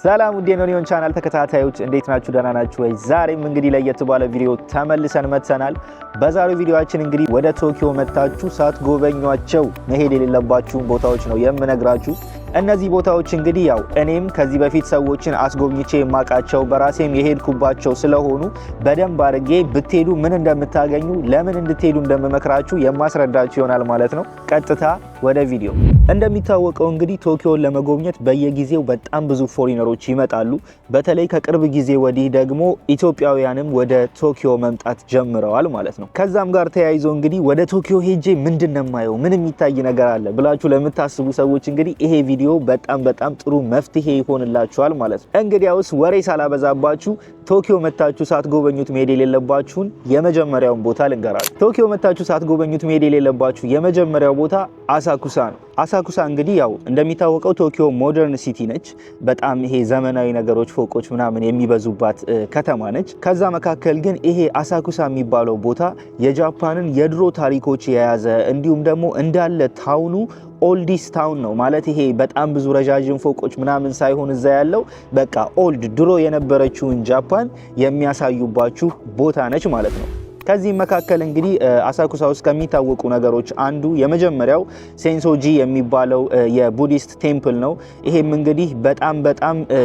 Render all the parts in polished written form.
ሰላም ውድ የኖኒዮን ቻናል ተከታታዮች እንዴት ናችሁ? ደህና ናችሁ ወይ? ዛሬም እንግዲህ ለየት ባለ ቪዲዮ ተመልሰን መጥተናል። በዛሬው ቪዲዮአችን እንግዲህ ወደ ቶኪዮ መጣችሁ ሳትጎበኟቸው መሄድ የሌለባችሁን ቦታዎች ነው የምነግራችሁ። እነዚህ ቦታዎች እንግዲህ ያው እኔም ከዚህ በፊት ሰዎችን አስጎብኝቼ የማቃቸው በራሴም የሄድኩባቸው ስለሆኑ በደንብ አድርጌ ብትሄዱ ምን እንደምታገኙ ለምን እንድትሄዱ እንደምመክራችሁ የማስረዳችሁ ይሆናል ማለት ነው። ቀጥታ ወደ ቪዲዮ። እንደሚታወቀው እንግዲህ ቶኪዮን ለመጎብኘት በየጊዜው በጣም ብዙ ፎሪነሮች ይመጣሉ። በተለይ ከቅርብ ጊዜ ወዲህ ደግሞ ኢትዮጵያውያንም ወደ ቶኪዮ መምጣት ጀምረዋል ማለት ነው። ከዛም ጋር ተያይዞ እንግዲህ ወደ ቶኪዮ ሄጄ ምንድነው የማየው ምን የሚታይ ነገር አለ ብላችሁ ለምታስቡ ሰዎች እንግዲህ ይሄ ቪዲዮ በጣም ጥሩ መፍትሄ ይሆንላችኋል ማለት ነው። እንግዲያውስ ወሬ ሳላበዛባችሁ ቶኪዮ መታችሁ ሳትጎበኙት መሄድ የሌለባችሁን የመጀመሪያውን ቦታ ልንገራችሁ። ቶኪዮ መታችሁ ሳትጎበኙት መሄድ የሌለባችሁ የመጀመሪያው ቦታ አሳኩሳ ነው። አሳኩሳ እንግዲህ ያው እንደሚታወቀው ቶኪዮ ሞደርን ሲቲ ነች። በጣም ይሄ ዘመናዊ ነገሮች ፎቆች ምናምን የሚበዙባት ከተማ ነች። ከዛ መካከል ግን ይሄ አሳኩሳ የሚባለው ቦታ የጃፓንን የድሮ ታሪኮች የያዘ እንዲሁም ደግሞ እንዳለ ታውኑ ኦልዲስ ታውን ነው ማለት ይሄ በጣም ብዙ ረጃጅም ፎቆች ምናምን ሳይሆን እዛ ያለው በቃ ኦልድ ድሮ የነበረችውን ጃፓን የሚያሳዩባችሁ ቦታ ነች ማለት ነው። ከዚህ መካከል እንግዲህ አሳኩሳ ውስጥ ከሚታወቁ ነገሮች አንዱ የመጀመሪያው ሴንሶጂ የሚባለው የቡዲስት ቴምፕል ነው። ይሄም እንግዲህ በጣም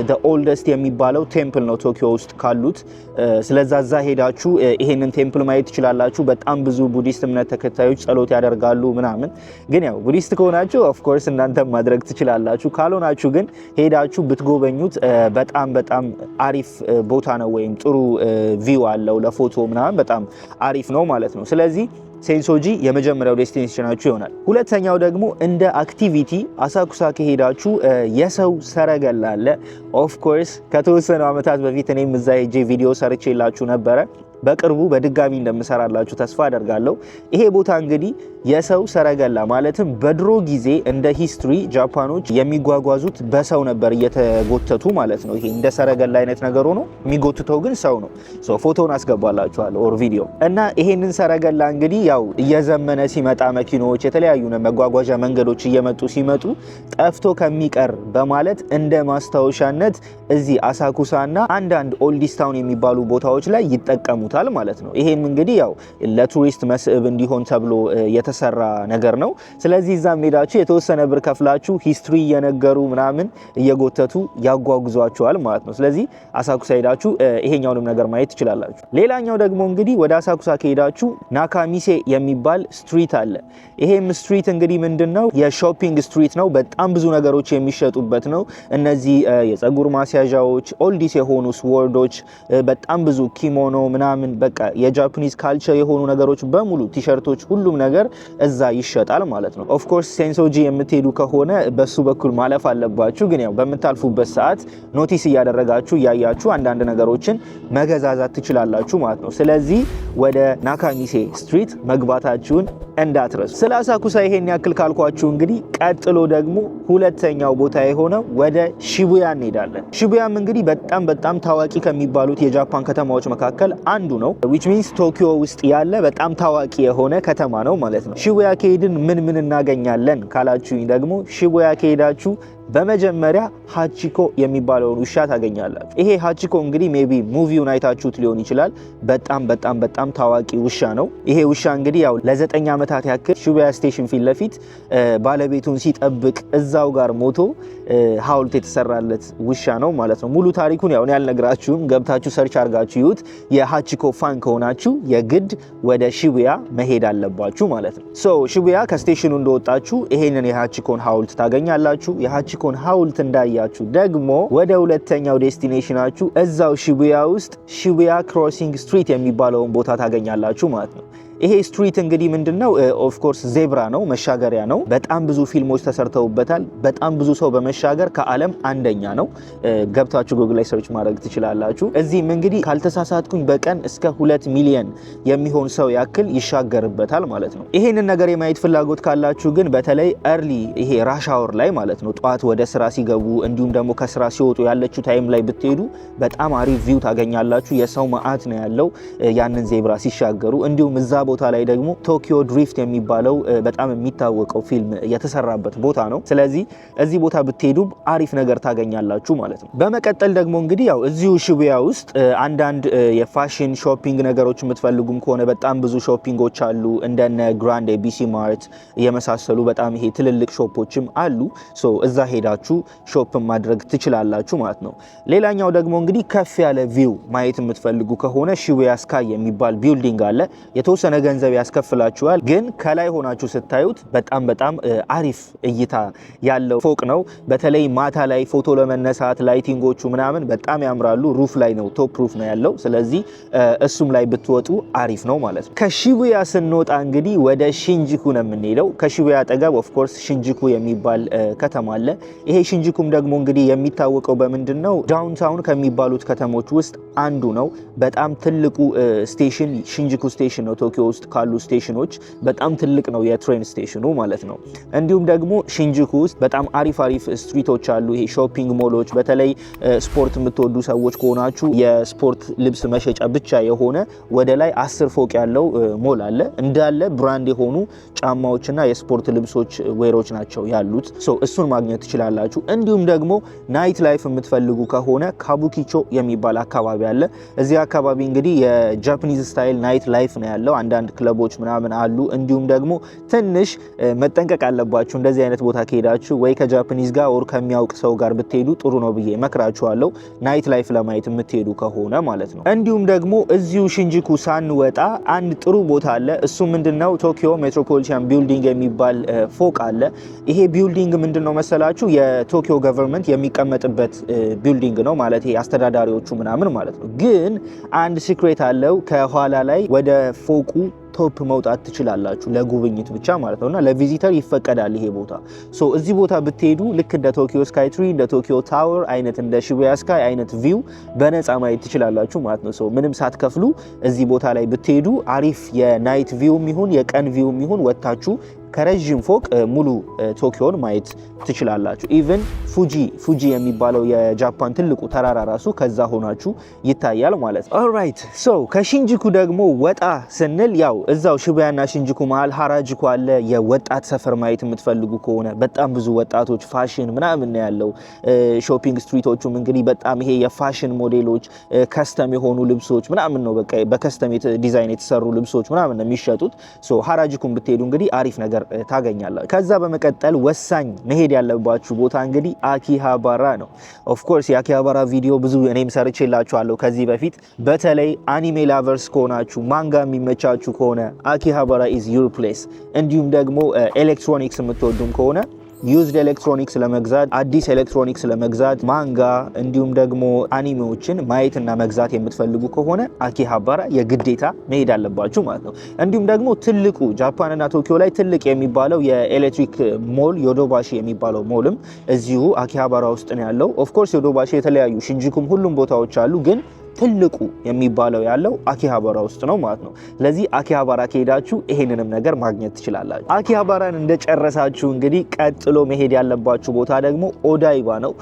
the oldest የሚባለው ቴምፕል ነው ቶኪዮ ውስጥ ካሉት። ስለዛዛ ሄዳችሁ ይሄንን ቴምፕል ማየት ትችላላችሁ። በጣም ብዙ ቡዲስት እምነት ተከታዮች ጸሎት ያደርጋሉ ምናምን። ግን ያው ቡዲስት ከሆናችሁ ኦፍ ኮርስ እናንተም ማድረግ ትችላላችሁ። ካልሆናችሁ ግን ሄዳችሁ ብትጎበኙት በጣም አሪፍ ቦታ ነው፣ ወይም ጥሩ ቪው አለው ለፎቶ ምናምን በጣም አሪፍ ነው ማለት ነው። ስለዚህ ሴንሶጂ የመጀመሪያው ዴስቲኔሽናችሁ ይሆናል። ሁለተኛው ደግሞ እንደ አክቲቪቲ አሳኩሳ ከሄዳችሁ የሰው ሰረገላ አለ። ኦፍ ኮርስ ከተወሰኑ ዓመታት በፊት እኔም እዛ ሄጄ ቪዲዮ ሰርቼላችሁ ነበረ። በቅርቡ በድጋሚ እንደምሰራላችሁ ተስፋ አደርጋለሁ። ይሄ ቦታ እንግዲህ የሰው ሰረገላ ማለትም በድሮ ጊዜ እንደ ሂስትሪ ጃፓኖች የሚጓጓዙት በሰው ነበር እየተጎተቱ ማለት ነው። ይሄ እንደ ሰረገላ አይነት ነገር ሆኖ የሚጎትተው ግን ሰው ነው። ፎቶውን አስገባላችኋለሁ ኦር ቪዲዮ። እና ይሄንን ሰረገላ እንግዲህ ያው እየዘመነ ሲመጣ መኪኖች፣ የተለያዩ መጓጓዣ መንገዶች እየመጡ ሲመጡ ጠፍቶ ከሚቀር በማለት እንደ ማስታወሻነት እዚህ አሳኩሳና አንዳንድ ኦልዲስ ታውን የሚባሉ ቦታዎች ላይ ይጠቀሙታል ማለት ነው። ይሄም እንግዲህ ያው ለቱሪስት መስህብ እንዲሆን ተብሎ የተሰራ ነገር ነው። ስለዚህ እዛም ሄዳችሁ የተወሰነ ብር ከፍላችሁ ሂስትሪ እየነገሩ ምናምን እየጎተቱ ያጓጉዟቸዋል ማለት ነው። ስለዚህ አሳኩሳ ሄዳችሁ ይሄኛውንም ነገር ማየት ትችላላችሁ። ሌላኛው ደግሞ እንግዲህ ወደ አሳኩሳ ከሄዳችሁ ናካሚሴ የሚባል ስትሪት አለ። ይሄም ስትሪት እንግዲህ ምንድነው የሾፒንግ ስትሪት ነው። በጣም ብዙ ነገሮች የሚሸጡበት ነው። እነዚህ የፀጉር ማስያዣዎች፣ ኦልዲስ የሆኑ ስወርዶች፣ በጣም ብዙ ኪሞኖ ምናምን በቃ የጃፓኒዝ ካልቸር የሆኑ ነገሮች በሙሉ ቲሸርቶች፣ ሁሉም ነገር እዛ ይሸጣል ማለት ነው። ኦፍ ኮርስ ሴንሶጂ የምትሄዱ ከሆነ በሱ በኩል ማለፍ አለባችሁ። ግን ያው በምታልፉበት ሰዓት ኖቲስ እያደረጋችሁ እያያችሁ አንዳንድ ነገሮችን መገዛዛት ትችላላችሁ ማለት ነው። ስለዚህ ወደ ናካሚሴ ስትሪት መግባታችሁን እንዳትረሱ። ስለ አሳኩሳ ይሄን ያክል ካልኳችሁ እንግዲህ ቀጥሎ ደግሞ ሁለተኛው ቦታ የሆነው ወደ ሺቡያ እንሄዳለን። ሺቡያም እንግዲህ በጣም ታዋቂ ከሚባሉት የጃፓን ከተማዎች መካከል አንዱ ነው። which means ቶኪዮ ውስጥ ያለ በጣም ታዋቂ የሆነ ከተማ ነው ማለት ነው። ሺቡያ ከሄድን ምን እናገኛለን ካላችሁኝ ደግሞ ሺቡያ ከሄዳችሁ በመጀመሪያ ሃቺኮ የሚባለውን ውሻ ታገኛላችሁ። ይሄ ሃቺኮ እንግዲህ ሜቢ ሙቪውን አይታችሁት ሊሆን ይችላል። በጣም ታዋቂ ውሻ ነው። ይሄ ውሻ እንግዲህ ያው ለ9 ዓመታት ያክል ሺቡያ ስቴሽን ፊት ለፊት ባለቤቱን ሲጠብቅ እዛው ጋር ሞቶ ሐውልት የተሰራለት ውሻ ነው ማለት ነው። ሙሉ ታሪኩን ያው ያልነግራችሁም ገብታችሁ ሰርች አድርጋችሁ ይዩት። የሃቺኮ ፋን ከሆናችሁ የግድ ወደ ሺቡያ መሄድ አለባችሁ ማለት ነው። ሺቡያ ከስቴሽኑ እንደወጣችሁ ይሄንን የሃቺኮን ሐውልት ታገኛላችሁ። የሃቺኮን ሐውልት እንዳያችሁ ደግሞ ወደ ሁለተኛው ዴስቲኔሽናችሁ እዛው ሺቡያ ውስጥ ሺቡያ ክሮሲንግ ስትሪት የሚባለውን ቦታ ታገኛላችሁ ማለት ነው። ይሄ ስትሪት እንግዲህ ምንድነው ኦፍ ኮርስ ዜብራ ነው፣ መሻገሪያ ነው። በጣም ብዙ ፊልሞች ተሰርተውበታል። በጣም ብዙ ሰው በመሻገር ከዓለም አንደኛ ነው። ገብታችሁ ጉግል ላይ ሰርች ማድረግ ትችላላችሁ። እዚህም እንግዲህ ካልተሳሳትኩኝ በቀን እስከ 2 ሚሊዮን የሚሆን ሰው ያክል ይሻገርበታል ማለት ነው። ይሄንን ነገር የማየት ፍላጎት ካላችሁ ግን በተለይ early ይሄ ራሽ አወር ላይ ማለት ነው ጧት ወደ ስራ ሲገቡ እንዲሁም ደግሞ ከስራ ሲወጡ ያለችው ታይም ላይ ብትሄዱ በጣም አሪፍ ቪው ታገኛላችሁ። የሰው መዓት ነው ያለው ያንን ዜብራ ሲሻገሩ። እንዲሁም እዛ ቦታ ላይ ደግሞ ቶኪዮ ድሪፍት የሚባለው በጣም የሚታወቀው ፊልም የተሰራበት ቦታ ነው። ስለዚህ እዚህ ቦታ ብትሄዱ አሪፍ ነገር ታገኛላችሁ ማለት ነው። በመቀጠል ደግሞ እንግዲህ ያው እዚሁ ሽቡያ ውስጥ አንዳንድ የፋሽን ሾፒንግ ነገሮች የምትፈልጉም ከሆነ በጣም ብዙ ሾፒንጎች አሉ። እንደነ ግራንድ ኤቢሲ ማርት የመሳሰሉ በጣም ይሄ ትልልቅ ሾፖችም አሉ። ሶ እዛ ሄዳችሁ ሾፕ ማድረግ ትችላላችሁ ማለት ነው። ሌላኛው ደግሞ እንግዲህ ከፍ ያለ ቪው ማየት የምትፈልጉ ከሆነ ሽቡያ ስካይ የሚባል ቢልዲንግ አለ። የተወሰነ ገንዘብ ያስከፍላችኋል፣ ግን ከላይ ሆናችሁ ስታዩት በጣም አሪፍ እይታ ያለው ፎቅ ነው። በተለይ ማታ ላይ ፎቶ ለመነሳት ላይቲንጎቹ ምናምን በጣም ያምራሉ። ሩፍ ላይ ነው፣ ቶፕ ሩፍ ነው ያለው። ስለዚህ እሱም ላይ ብትወጡ አሪፍ ነው ማለት ነው። ከሺቡያ ስንወጣ እንግዲህ ወደ ሽንጁኩ ነው የምንሄደው። ከሺቡያ አጠገብ ኦፍ ኮርስ ሽንጁኩ የሚባል ከተማ አለ። ይሄ ሽንጁኩም ደግሞ እንግዲህ የሚታወቀው በምንድነው? ዳውንታውን ከሚባሉት ከተሞች ውስጥ አንዱ ነው። በጣም ትልቁ ስቴሽን ሽንጁኩ ስቴሽን ነው። ቶኪዮ ውስጥ ካሉ ስቴሽኖች በጣም ትልቅ ነው የትሬን ስቴሽኑ ማለት ነው። እንዲሁም ደግሞ ሽንጁኩ ውስጥ በጣም አሪፍ ስትሪቶች አሉ። ይሄ ሾፒንግ ሞሎች፣ በተለይ ስፖርት የምትወዱ ሰዎች ከሆናችሁ የስፖርት ልብስ መሸጫ ብቻ የሆነ ወደ ላይ 10 ፎቅ ያለው ሞል አለ። እንዳለ ብራንድ የሆኑ ጫማዎችና የስፖርት ልብሶች ዌሮች ናቸው ያሉት። እሱን ማግኘት ትችላላችሁ። እንዲሁም ደግሞ ናይት ላይፍ የምትፈልጉ ከሆነ ካቡኪቾ የሚባል አካባቢ አለ። እዚህ አካባቢ እንግዲህ የጃፓኒዝ ስታይል ናይት ላይፍ ነው ያለው። አንዳንድ ክለቦች ምናምን አሉ። እንዲሁም ደግሞ ትንሽ መጠንቀቅ አለባችሁ እንደዚህ አይነት ቦታ ከሄዳችሁ፣ ወይ ከጃፓኒዝ ጋር ወር ከሚያውቅ ሰው ጋር ብትሄዱ ጥሩ ነው ብዬ መክራችኋለሁ፣ ናይት ላይፍ ለማየት የምትሄዱ ከሆነ ማለት ነው። እንዲሁም ደግሞ እዚሁ ሽንጁኩ ሳንወጣ አንድ ጥሩ ቦታ አለ። እሱ ምንድነው? ቶኪዮ ሜትሮፖሊታን ቢልዲንግ የሚባል ፎቅ አለ። ይሄ ቢልዲንግ ምንድነው መሰላችሁ? የቶኪዮ ገቨርንመንት የሚቀመጥበት ቢልዲንግ ነው ማለት ይሄ አስተዳዳሪዎቹ ምናምን ማለት ነው። ግን አንድ ሲክሬት አለው። ከኋላ ላይ ወደ ፎቁ ቶፕ መውጣት ትችላላችሁ ለጉብኝት ብቻ ማለት ነውና ለቪዚተር ይፈቀዳል ይሄ ቦታ። እዚህ ቦታ ብትሄዱ ልክ እንደ ቶኪዮ ስካይ ትሪ፣ እንደ ቶኪዮ ታወር አይነት፣ እንደ ሽቡያ ስካይ አይነት ቪው በነፃ ማየት ትችላላችሁ ማለት ነው። ምንም ሳትከፍሉ እዚህ ቦታ ላይ ብትሄዱ አሪፍ የናይት ቪውም ይሁን የቀን ቪውም ይሁን ወጣችሁ ከረጅም ፎቅ ሙሉ ቶኪዮን ማየት ትችላላችሁ። ኢቭን ፉጂ የሚባለው የጃፓን ትልቁ ተራራ ራሱ ከዛ ሆናችሁ ይታያል ማለት ነው። ኦልራይት ከሽንጁኩ ደግሞ ወጣ ስንል ያው እዛው ሽቡያና ሽንጁኩ መሃል ሃራጁኩ አለ። የወጣት ሰፈር ማየት የምትፈልጉ ከሆነ በጣም ብዙ ወጣቶች ፋሽን ምናምን ነው ያለው። ሾፒንግ ስትሪቶቹም እንግዲህ በጣም ይሄ የፋሽን ሞዴሎች ከስተም የሆኑ ልብሶች ምናምን ነው፣ በቃ በከስተም ዲዛይን የተሰሩ ልብሶች ምናምን ነው የሚሸጡት። ሃራጁኩን ብትሄዱ እንግዲህ አሪፍ ነገር ታገኛላችሁ። ከዛ በመቀጠል ወሳኝ መሄድ ያለባችሁ ቦታ እንግዲህ አኪሃባራ ነው። ኦፍ ኮርስ የአኪሃባራ ቪዲዮ ብዙ እኔም ሰርቼላችኋለሁ ከዚህ በፊት። በተለይ አኒሜ ላቨርስ ከሆናችሁ፣ ማንጋ የሚመቻችሁ ከሆነ አኪሃባራ ኢዝ ዩር ፕሌስ። እንዲሁም ደግሞ ኤሌክትሮኒክስ የምትወዱም ከሆነ ዩዝድ ኤሌክትሮኒክስ ለመግዛት፣ አዲስ ኤሌክትሮኒክስ ለመግዛት፣ ማንጋ እንዲሁም ደግሞ አኒሜዎችን ማየትና መግዛት የምትፈልጉ ከሆነ አኪሃባራ የግዴታ መሄድ አለባችሁ ማለት ነው። እንዲሁም ደግሞ ትልቁ ጃፓንና ቶኪዮ ላይ ትልቅ የሚባለው የኤሌክትሪክ ሞል ዮዶባሺ የሚባለው ሞልም እዚሁ አኪሃባራ ውስጥ ነው ያለው። ኦፍ ኮርስ ዮዶባሺ የተለያዩ ሽንጁኩም ሁሉም ቦታዎች አሉ፣ ግን ትልቁ የሚባለው ያለው አኪሃባራ ውስጥ ነው ማለት ነው። ስለዚህ አኪሃባራ ከሄዳችሁ ይሄንንም ነገር ማግኘት ትችላላችሁ። አኪሃባራን እንደጨረሳችሁ እንግዲህ ቀጥሎ መሄድ ያለባችሁ ቦታ ደግሞ ኦዳይባ ነው።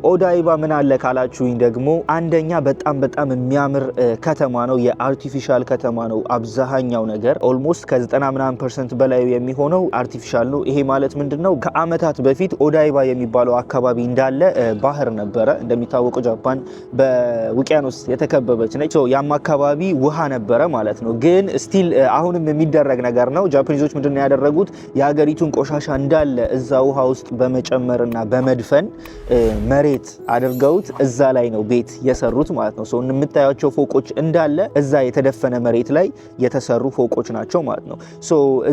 ኦዳይባ ምን አለ ካላችሁኝ ደግሞ አንደኛ በጣም የሚያምር ከተማ ነው። የአርቲፊሻል ከተማ ነው። አብዛኛው ነገር ኦልሞስት ከ90% በላይ የሚሆነው አርቲፊሻል ነው። ይሄ ማለት ምንድነው? ከአመታት በፊት ኦዳይባ የሚባለው አካባቢ እንዳለ ባህር ነበረ። እንደሚታወቀው ጃፓን በውቅያኖስ የተከበበች ነች። ያም አካባቢ ውሃ ነበረ ማለት ነው። ግን ስቲል አሁንም የሚደረግ ነገር ነው። ጃፓኒዞች ምንድነው ያደረጉት? የሀገሪቱን ቆሻሻ እንዳለ እዛ ውሃ ውስጥ በመጨመርና በመድፈን መሬት አድርገውት እዛ ላይ ነው ቤት የሰሩት ማለት ነው። የምታያቸው ፎቆች እንዳለ እዛ የተደፈነ መሬት ላይ የተሰሩ ፎቆች ናቸው ማለት ነው።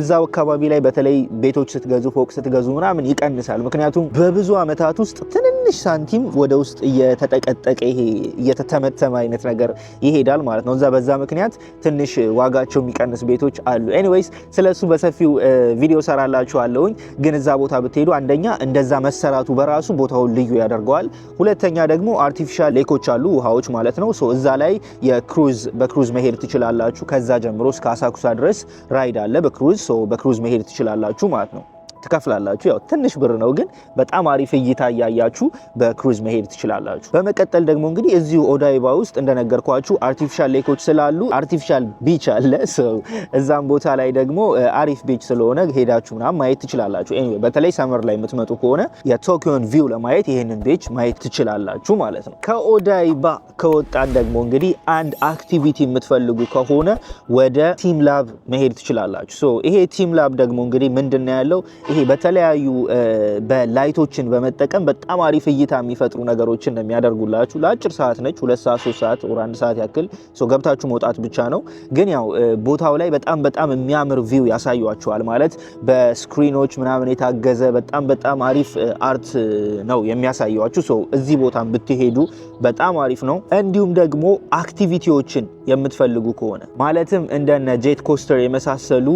እዛው አካባቢ ላይ በተለይ ቤቶች ስትገዙ፣ ፎቅ ስትገዙ ምናምን ይቀንሳል። ምክንያቱም በብዙ አመታት ውስጥ ትንሽ ሳንቲም ወደ ውስጥ እየተጠቀጠቀ ይሄ እየተተመተመ አይነት ነገር ይሄዳል ማለት ነው። በዛ ምክንያት ትንሽ ዋጋቸው የሚቀንስ ቤቶች አሉ። ኤኒዌይስ ስለሱ በሰፊው ቪዲዮ ሰራላችኋለሁኝ። ግን እዛ ቦታ ብትሄዱ አንደኛ እንደዛ መሰራቱ በራሱ ቦታውን ልዩ ያደርገዋል። ሁለተኛ ደግሞ አርቲፊሻል ሌኮች አሉ፣ ውሃዎች ማለት ነው። እዛ ላይ በክሩዝ መሄድ ትችላላችሁ። ከዛ ጀምሮ እስከ አሳኩሳ ድረስ ራይድ አለ በክሩዝ መሄድ ትችላላችሁ ማለት ነው። ትከፍላላችሁ። ያው ትንሽ ብር ነው ግን በጣም አሪፍ እይታ ያያችሁ በክሩዝ መሄድ ትችላላችሁ። በመቀጠል ደግሞ እንግዲህ እዚሁ ኦዳይባ ውስጥ እንደነገርኳችሁ አርቲፊሻል ሌኮች ስላሉ አርቲፊሻል ቢች አለ። እዛም ቦታ ላይ ደግሞ አሪፍ ቢች ስለሆነ ሄዳችሁ ምናምን ማየት ትችላላችሁ። ኤኒዌይ በተለይ ሰመር ላይ የምትመጡ ከሆነ የቶኪዮን ቪው ለማየት ይሄንን ቢች ማየት ትችላላችሁ ማለት ነው። ከኦዳይባ ከወጣን ደግሞ እንግዲህ አንድ አክቲቪቲ የምትፈልጉ ከሆነ ወደ ቲም ላብ መሄድ ትችላላችሁ። ይሄ ቲም ላብ ደግሞ እንግዲህ ምንድነው ያለው? ይሄ በተለያዩ በላይቶችን በመጠቀም በጣም አሪፍ እይታ የሚፈጥሩ ነገሮችን ነው የሚያደርጉላችሁ። ለአጭር ሰዓት ነች፣ 2 ሰዓት 3 ሰዓት ወር 1 ሰዓት ያክል ገብታችሁ መውጣት ብቻ ነው። ግን ያው ቦታው ላይ በጣም የሚያምር ቪው ያሳዩአችኋል። ማለት በስክሪኖች ምናምን የታገዘ በጣም አሪፍ አርት ነው የሚያሳዩአችሁ። እዚህ ቦታ ብትሄዱ በጣም አሪፍ ነው። እንዲሁም ደግሞ አክቲቪቲዎችን የምትፈልጉ ከሆነ ማለትም እንደነ ጄት ኮስተር የመሳሰሉ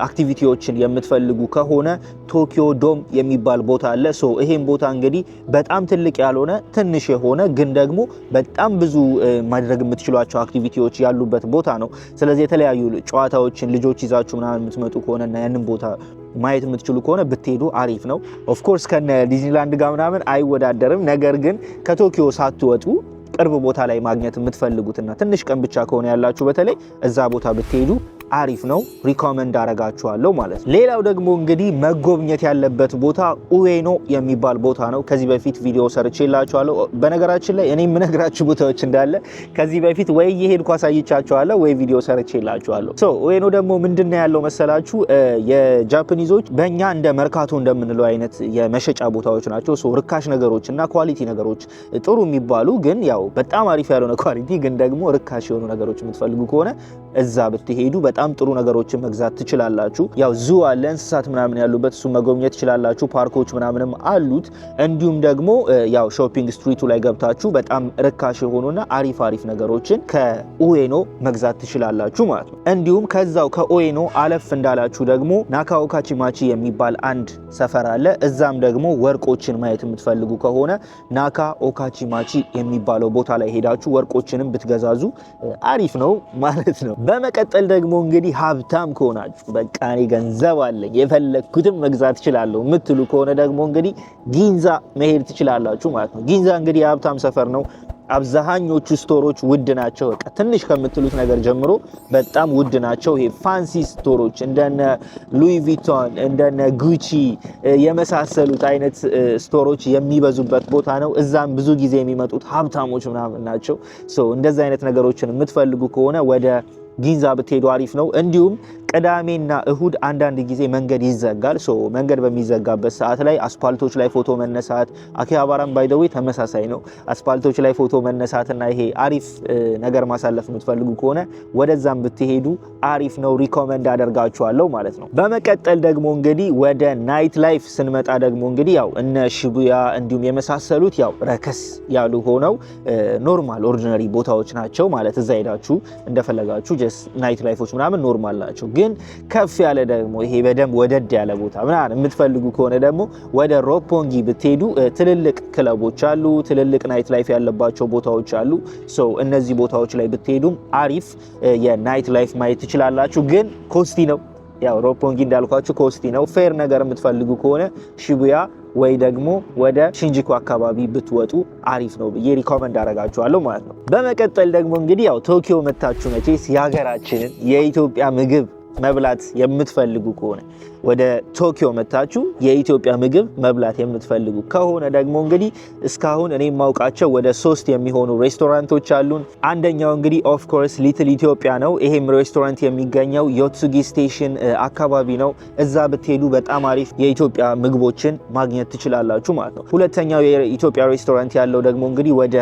አክቲቪቲዎችን የምትፈልጉ ከሆነ ቶኪዮ ዶም የሚባል ቦታ አለ። ይሄን ቦታ እንግዲህ በጣም ትልቅ ያልሆነ ትንሽ የሆነ ግን ደግሞ በጣም ብዙ ማድረግ የምትችሏቸው አክቲቪቲዎች ያሉበት ቦታ ነው። ስለዚህ የተለያዩ ጨዋታዎችን ልጆች ይዛችሁ ምናምን የምትመጡ ከሆነና ያንን ቦታ ማየት የምትችሉ ከሆነ ብትሄዱ አሪፍ ነው። ኦፍ ኮርስ ከነ ዲዝኒላንድ ጋር ምናምን አይወዳደርም። ነገር ግን ከቶኪዮ ሳትወጡ ቅርብ ቦታ ላይ ማግኘት የምትፈልጉትና ትንሽ ቀን ብቻ ከሆነ ያላችሁ በተለይ እዛ ቦታ ብትሄዱ አሪፍ ነው። ሪኮመንድ አረጋችኋለሁ ማለት ነው። ሌላው ደግሞ እንግዲህ መጎብኘት ያለበት ቦታ ኡዌኖ የሚባል ቦታ ነው። ከዚህ በፊት ቪዲዮ ሰርቼላችኋለሁ። በነገራችን ላይ እኔ የምነግራችሁ ቦታዎች እንዳለ ከዚህ በፊት ወይ እየሄድኩ አሳይቻችኋለሁ ወይ ቪዲዮ ሰርቼላችኋለሁ። ኡዌኖ ደግሞ ምንድነው ያለው መሰላችሁ? የጃፓኒዞች በእኛ እንደ መርካቶ እንደምንለው አይነት የመሸጫ ቦታዎች ናቸው። ርካሽ ነገሮች እና ኳሊቲ ነገሮች ጥሩ የሚባሉ ግን ያው በጣም አሪፍ ያልሆነ ኳሊቲ ግን ደግሞ ርካሽ የሆኑ ነገሮች የምትፈልጉ ከሆነ እዛ ብትሄዱ በጣም ጥሩ ነገሮችን መግዛት ትችላላችሁ። ያው ዙ አለ፣ እንስሳት ምናምን ያሉበት እሱ መጎብኘት ትችላላችሁ። ፓርኮች ምናምንም አሉት። እንዲሁም ደግሞ ያው ሾፒንግ ስትሪቱ ላይ ገብታችሁ በጣም ርካሽ የሆኑና አሪፍ ነገሮችን ከኡዌኖ መግዛት ትችላላችሁ ማለት ነው። እንዲሁም ከዛው ከኡዌኖ አለፍ እንዳላችሁ ደግሞ ናካኦካቺማቺ የሚባል አንድ ሰፈር አለ። እዛም ደግሞ ወርቆችን ማየት የምትፈልጉ ከሆነ ናካኦካቺማቺ የሚባለው ቦታ ላይ ሄዳችሁ ወርቆችንም ብትገዛዙ አሪፍ ነው ማለት ነው። በመቀጠል ደግሞ እንግዲህ ሀብታም ከሆናችሁ በቃ እኔ ገንዘብ አለኝ የፈለኩትን መግዛት እችላለሁ የምትሉ ከሆነ ደግሞ እንግዲህ ጊንዛ መሄድ ትችላላችሁ ማለት ነው። ጊንዛ እንግዲህ የሀብታም ሰፈር ነው። አብዛኞቹ ስቶሮች ውድ ናቸው። በቃ ትንሽ ከምትሉት ነገር ጀምሮ በጣም ውድ ናቸው። ይሄ ፋንሲ ስቶሮች እንደነ ሉዊ ቪቶን እንደነ ጉቺ የመሳሰሉት አይነት ስቶሮች የሚበዙበት ቦታ ነው። እዛም ብዙ ጊዜ የሚመጡት ሀብታሞች ምናምን ናቸው። እንደዚህ አይነት ነገሮችን የምትፈልጉ ከሆነ ወደ ጊንዛ ብትሄዱ አሪፍ ነው። እንዲሁም ቅዳሜና እሁድ አንዳንድ ጊዜ መንገድ ይዘጋል። መንገድ በሚዘጋበት ሰዓት ላይ አስፓልቶች ላይ ፎቶ መነሳት አኪሃባራም ባይደዌ ተመሳሳይ ነው። አስፓልቶች ላይ ፎቶ መነሳትና ይሄ አሪፍ ነገር ማሳለፍ የምትፈልጉ ከሆነ ወደዛም ብትሄዱ አሪፍ ነው። ሪኮመንድ አደርጋችኋለሁ ማለት ነው። በመቀጠል ደግሞ እንግዲህ ወደ ናይት ላይፍ ስንመጣ ደግሞ እንግዲህ ያው እነ ሽቡያ እንዲሁም የመሳሰሉት ያው ረከስ ያሉ ሆነው ኖርማል ኦርዲነሪ ቦታዎች ናቸው ማለት እዛ ሄዳችሁ እንደፈለጋችሁ ናይት ላይፎች ምናምን ኖርማል ናቸው። ግን ከፍ ያለ ደግሞ ይሄ በደንብ ወደድ ያለ ቦታ ምናምን የምትፈልጉ ከሆነ ደግሞ ወደ ሮፖንጊ ብትሄዱ ትልልቅ ክለቦች አሉ፣ ትልልቅ ናይት ላይፍ ያለባቸው ቦታዎች አሉ። እነዚህ ቦታዎች ላይ ብትሄዱም አሪፍ የናይት ላይፍ ማየት ትችላላችሁ። ግን ኮስቲ ነው። ያው ሮፖንጊ እንዳልኳችሁ ኮስቲ ነው። ፌር ነገር የምትፈልጉ ከሆነ ሽቡያ ወይ ደግሞ ወደ ሽንጂኩ አካባቢ ብትወጡ አሪፍ ነው ብዬ ሪኮመንድ አደርጋችኋለሁ ማለት ነው። በመቀጠል ደግሞ እንግዲህ ያው ቶኪዮ መታችሁ መቼስ የሀገራችንን የኢትዮጵያ ምግብ መብላት የምትፈልጉ ከሆነ ወደ ቶኪዮ መታችሁ የኢትዮጵያ ምግብ መብላት የምትፈልጉ ከሆነ ደግሞ እንግዲህ እስካሁን እኔ ማውቃቸው ወደ 3 የሚሆኑ ሬስቶራንቶች አሉን። አንደኛው እንግዲህ ኦፍ ኮርስ ሊትል ኢትዮጵያ ነው። ይሄም ሬስቶራንት የሚገኘው ዮትሱጊ ስቴሽን አካባቢ ነው። እዛ ብትሄዱ በጣም አሪፍ የኢትዮጵያ ምግቦችን ማግኘት ትችላላችሁ ማለት ነው። ሁለተኛው የኢትዮጵያ ሬስቶራንት ያለው ደግሞ እንግዲህ ወደ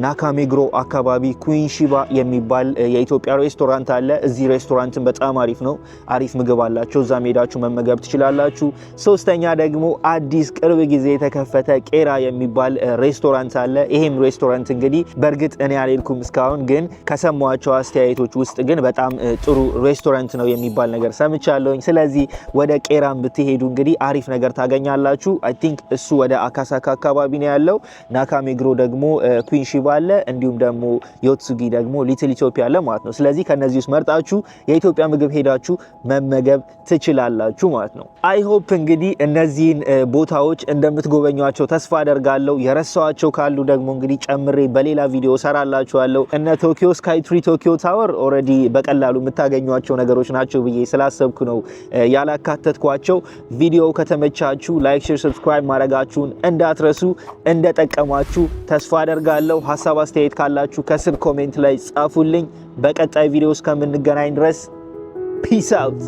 ናካሜግሮ አካባቢ ኩዊንሺባ የሚባል የኢትዮጵያ ሬስቶራንት አለ። እዚህ ሬስቶራንትን በጣም አሪፍ ነው። አሪፍ ምግብ አላቸው። እዛ ሄዳችሁ መመገብ ትችላላችሁ። ሶስተኛ ደግሞ አዲስ ቅርብ ጊዜ የተከፈተ ቄራ የሚባል ሬስቶራንት አለ። ይሄም ሬስቶራንት እንግዲህ በእርግጥ እኔ አልሄድኩም እስካሁን፣ ግን ከሰማኋቸው አስተያየቶች ውስጥ ግን በጣም ጥሩ ሬስቶራንት ነው የሚባል ነገር ሰምቻለሁኝ። ስለዚህ ወደ ቄራም ብትሄዱ እንግዲህ አሪፍ ነገር ታገኛላችሁ። አይ ቲንክ እሱ ወደ አካሳካ አካባቢ ነው ያለው። ናካሜግሮ ደግሞ ኩዊንሺባ አለ፣ እንዲሁም ደግሞ ዮትሱጊ ደግሞ ሊትል ኢትዮጵያ አለ ማለት ነው። ስለዚህ ከነዚህ ውስጥ መርጣችሁ የኢትዮጵያ ምግብ ሄዳ ሄዳችሁ መመገብ ትችላላችሁ ማለት ነው። አይ ሆፕ እንግዲህ እነዚህን ቦታዎች እንደምትጎበኟቸው ተስፋ አደርጋለሁ። የረሳኋቸው ካሉ ደግሞ እንግዲህ ጨምሬ በሌላ ቪዲዮ ሰራላችኋለሁ። እነ ቶኪዮ ስካይ ትሪ፣ ቶኪዮ ታወር ኦልሬዲ በቀላሉ የምታገኟቸው ነገሮች ናቸው ብዬ ስላሰብኩ ነው ያላካተትኳቸው። ቪዲዮ ከተመቻችሁ ላይክ፣ ሼር፣ ሰብስክራይብ ማድረጋችሁን እንዳትረሱ። እንደጠቀማችሁ ተስፋ አደርጋለሁ። ሀሳብ አስተያየት ካላችሁ ከስር ኮሜንት ላይ ጻፉልኝ። በቀጣይ ቪዲዮ እስከምንገናኝ ድረስ ፒስ አውት።